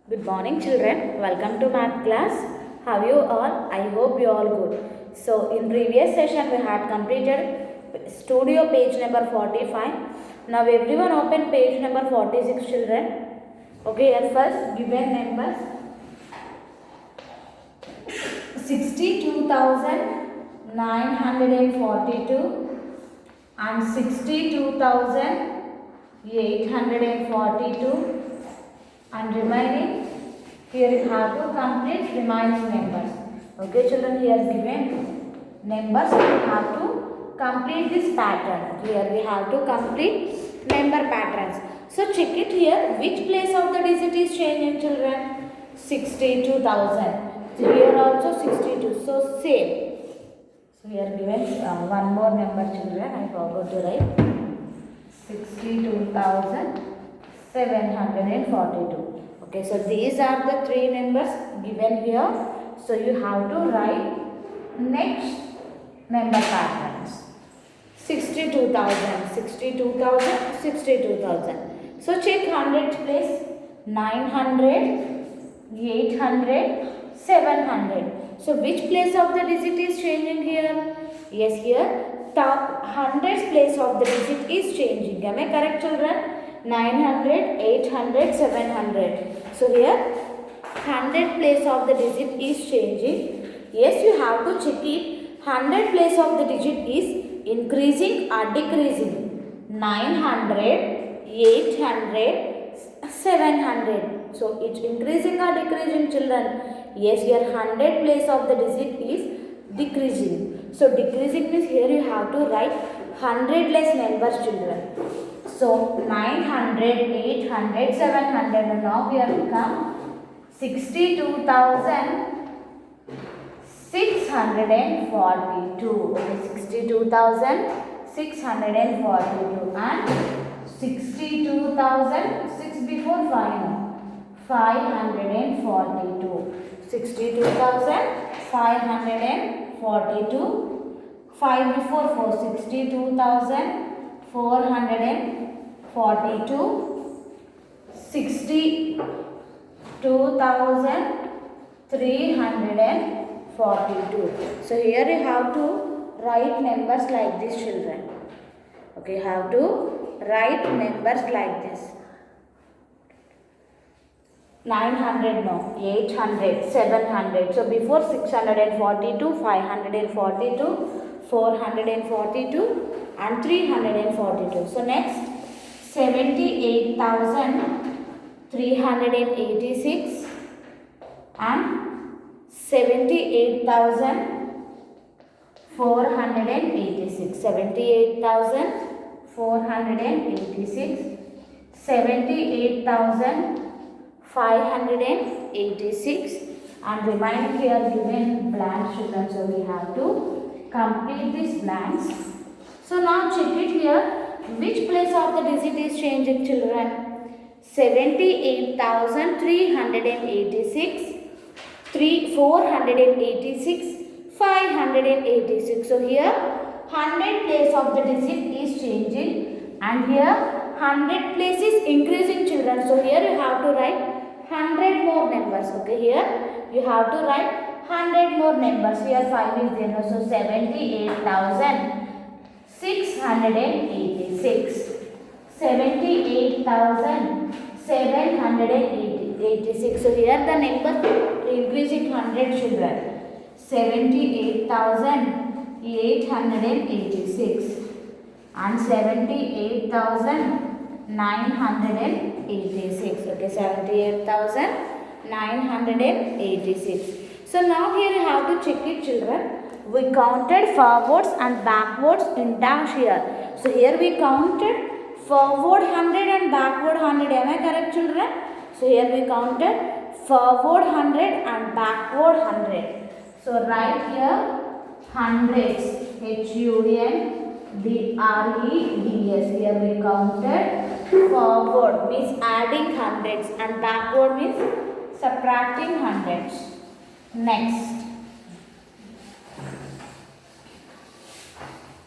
Good morning children, welcome to math class. How you all? I hope you all good. So in previous session we had completed studio page number 45. Now everyone open page number 46 children. Okay, at first given numbers 62,942 and 62,842 and remaining. Here you have to complete remaining numbers. Okay children, here given numbers, we have to complete this pattern. Here we have to complete number patterns. So check it here, which place of the digit is changing children? 62,000. Here also 62. So same. So here given one more number children, I forgot to write. 62,742. Okay, so these are the three numbers given here. So you have to write next number patterns. 62,000, 62,000, 62,000. So check hundreds place. 900, 800, 700. So which place of the digit is changing here? Yes, here top hundreds place of the digit is changing. Am I correct children? 900, 800, 700. So here 100 place of the digit is changing. Yes, you have to check it. 100 place of the digit is increasing or decreasing. 900, 800, 700. So it's increasing or decreasing children? Yes, here 100 place of the digit is decreasing. So decreasing means here you have to write 100 less numbers children. So 900, 800, 700 and now here we come 62,642. Okay, 62,642 and 62,000, 6 before 5 now. 542. 62,542. 5 before 4. 62,442. 62,342. So here you have to write numbers like this children. Okay, you have to write numbers like this. 900 no, 800, 700. So before 642, 542, 442 and 342. So next 78,386 and 78,486. 78,486, 78,586 and remaining here given blanks children. So we have to complete these blanks. So now check it here, which place of the digit is changing children? 78,386, 486, 586. So here 100 place of the digit is changing and here 100 place is increasing children. So here you have to write 100 more numbers. Okay, here you have to write 100 more numbers. Here 5 is there. So 78,686. 78,786. So here the number increasing 100 children. 78,886 and 78,986. Okay, 78,986. So now here you have to check it children. We counted forwards and backwards in dash here. So here we counted forward 100 and backward 100. Am I correct children? So here we counted forward 100 and backward 100. So write here hundreds. HUNDREDS. Here we counted forward means adding hundreds and backward means subtracting hundreds. Next.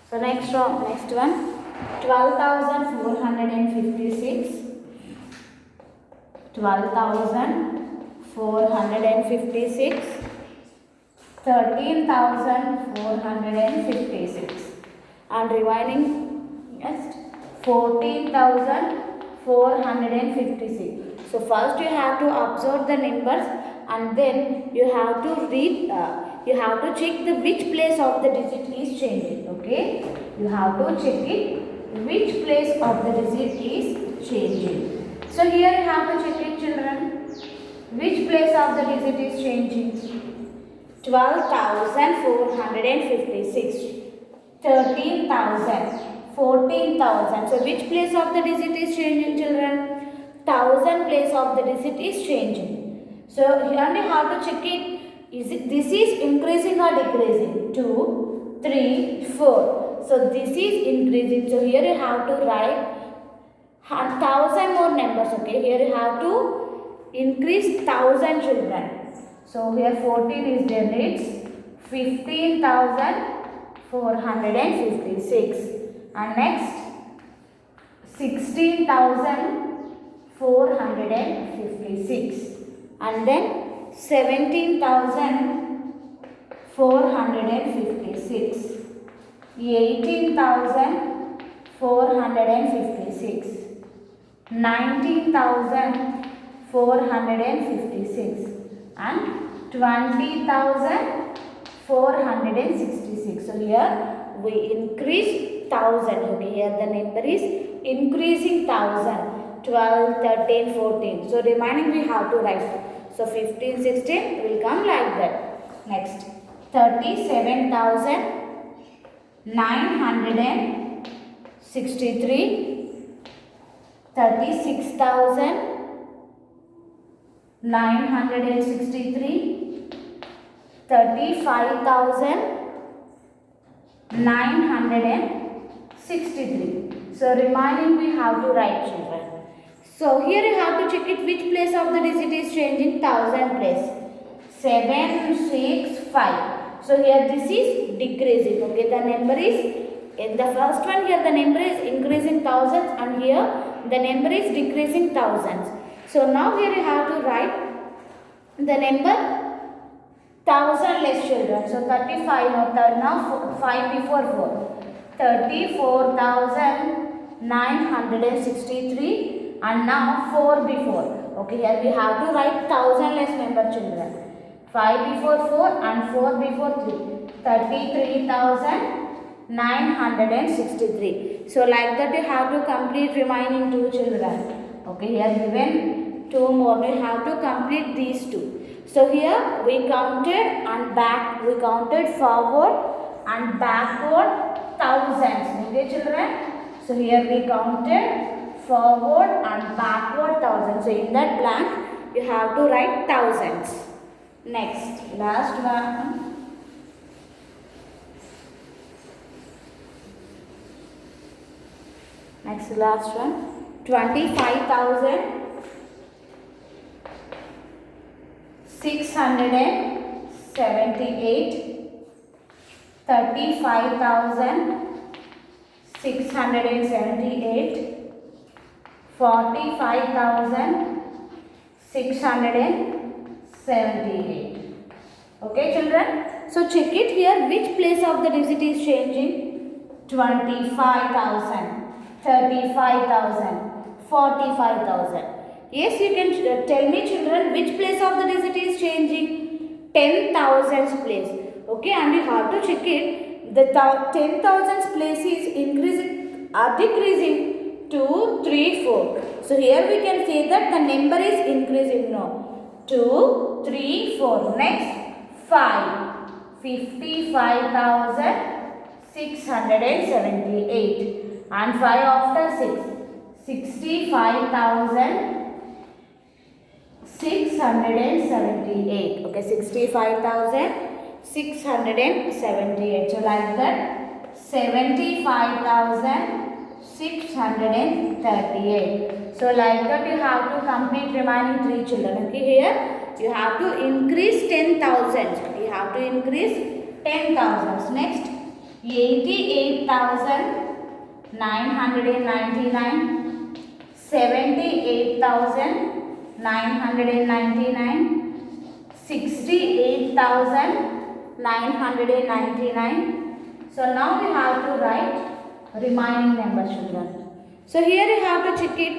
So next one 12,456, 12,456 456, 13,456, and remaining next 14,456. So first you have to observe the numbers and then you have to read. You have to check the which place of the digit is changing. Okay, you have to check it which place of the digit is changing. So here you have to check it, children. Which place of the digit is changing? 12,456, 13,000, 14,000. So which place of the digit is changing, children? 1,000 place of the digit is changing. So here we have to check it. This is increasing or decreasing? 2, 3, 4. So this is increasing. So here you have to write 1,000 more numbers. Okay, here you have to increase 1,000, children. So here 14 is there, it's 15,456, and next 16,456, and then 17,456, 18,456, 19,456, and 20,466. So here we increase 1,000. Okay, here the number is increasing 1,000. 12, 13, 14. So remaining we have to write. So 15, 16 will come like that. Next 37,963, 36,963, 35,963. So remaining we have to write, children. So here you have to check it which place of the digit is changing. 1,000 place. 7, 6, 5. So here this is decreasing. Okay, the number is in the first one here the number is increasing thousands and here the number is decreasing thousands. So now here you have to write the number 1,000 less, children. So 35 now 5 before 4. 34,963 and now 4 before. Okay, here we have to write 1,000 less number, children. 5 before 4 and 4 before 3. 33,963. So like that you have to complete remaining 2, children. Okay, here given 2 more. We have to complete these 2. So here we counted and back. We counted forward and backward thousands. Okay, children. So here we counted forward and backward thousands. So in that blank you have to write thousands. Next, last one. Next, last one. 25,678, 35,678, 45,678. Okay, children. So check it here. Which place of the digit is changing? 25,000, 35,000, 45,000. Yes, you can tell me, children, which place of the digit is changing? 10,000's place. Okay, and you have to check it. The 10,000's place is increasing or decreasing? 2, 3, 4. So here we can say that the number is increasing now. 2, 3, 4. Next 5. 55,678. And 5 after 6. 65,678. Okay, 65,678. So like that 75,638. So like that you have to complete remaining 3, children. Okay, here you have to increase 10,000. You have to increase 10,000. Next 88,999, 78,999, 68,999. So now we have to write remaining number, children. So here you have to check it.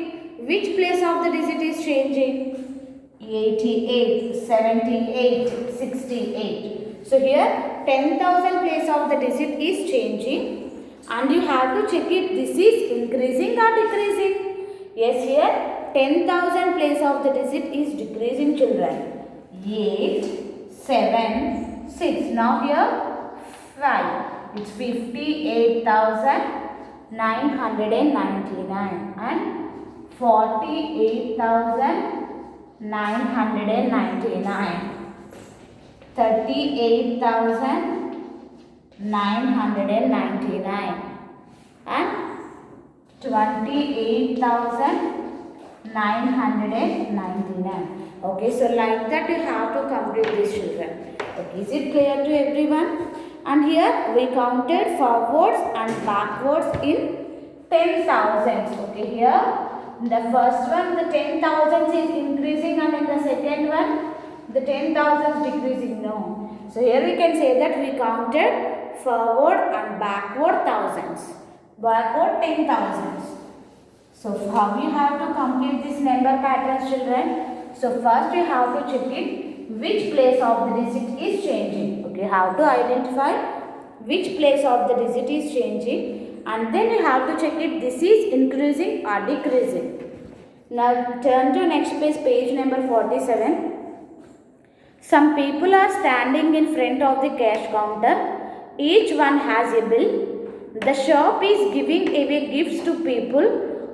Which place of the digit is changing? 88, 78, 68. So here 10,000 place of the digit is changing and you have to check it. This is increasing or decreasing? Yes, here 10,000 place of the digit is decreasing, children. 8, 7, 6. Now here 5. It's 58,999 and 48,999, 38,999 and 28,999. Okay, so like that you have to complete this, children. Okay, is it clear to everyone? And here we counted forwards and backwards in 10,000s. Okay, here the first one, the 10,000s is increasing, and in the second one, the 10,000s decreasing. No. So here we can say that we counted forward and backward thousands. Backward 10,000s. So how you have to complete this number patterns, children? So first you have to check it. Which place of the digit is changing? Okay, how to identify which place of the digit is changing, and then you have to check it. This is increasing or decreasing. Now turn to next page, page number 47. Some people are standing in front of the cash counter. Each one has a bill. The shop is giving away gifts to people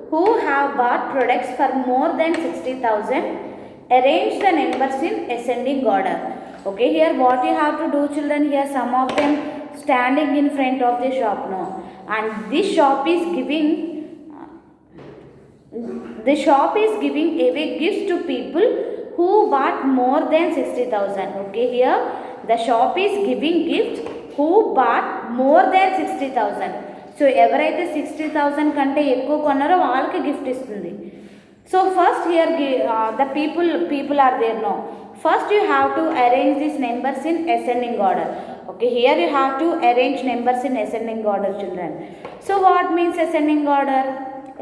who have bought products for more than 60,000. Arrange the numbers in ascending order. Okay, here what you have to do, children? Here some of them standing in front of the shop now, and this shop is giving away gifts to people who bought more than 60,000. Okay, here the shop is giving gifts who bought more than 60,000. So ఎవరైతే 60,000 కంటే ఎక్కువ కొన్నారో వాళ్ళకి gift ఇస్తుంది. So first here the people are there now. First you have to arrange these numbers in ascending order. Okay, here you have to arrange numbers in ascending order, children. So what means ascending order?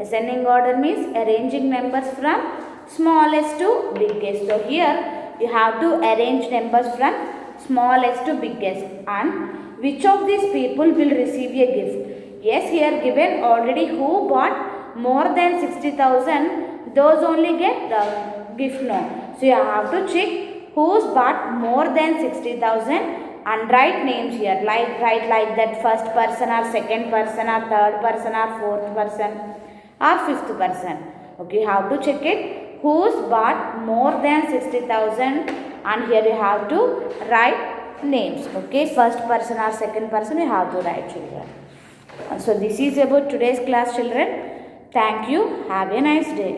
Ascending order means arranging numbers from smallest to biggest. So here you have to arrange numbers from smallest to biggest. And which of these people will receive a gift? Yes, here given already who bought more than 60,000, those only get the gift now. So you have to check who's bought more than 60,000 and write names here. Write like that first person or second person or third person or fourth person or fifth person. Okay, you have to check it. Who's bought more than 60,000, and here you have to write names. Okay, first person or second person you have to write, children. So this is about today's class, children. Thank you. Have a nice day.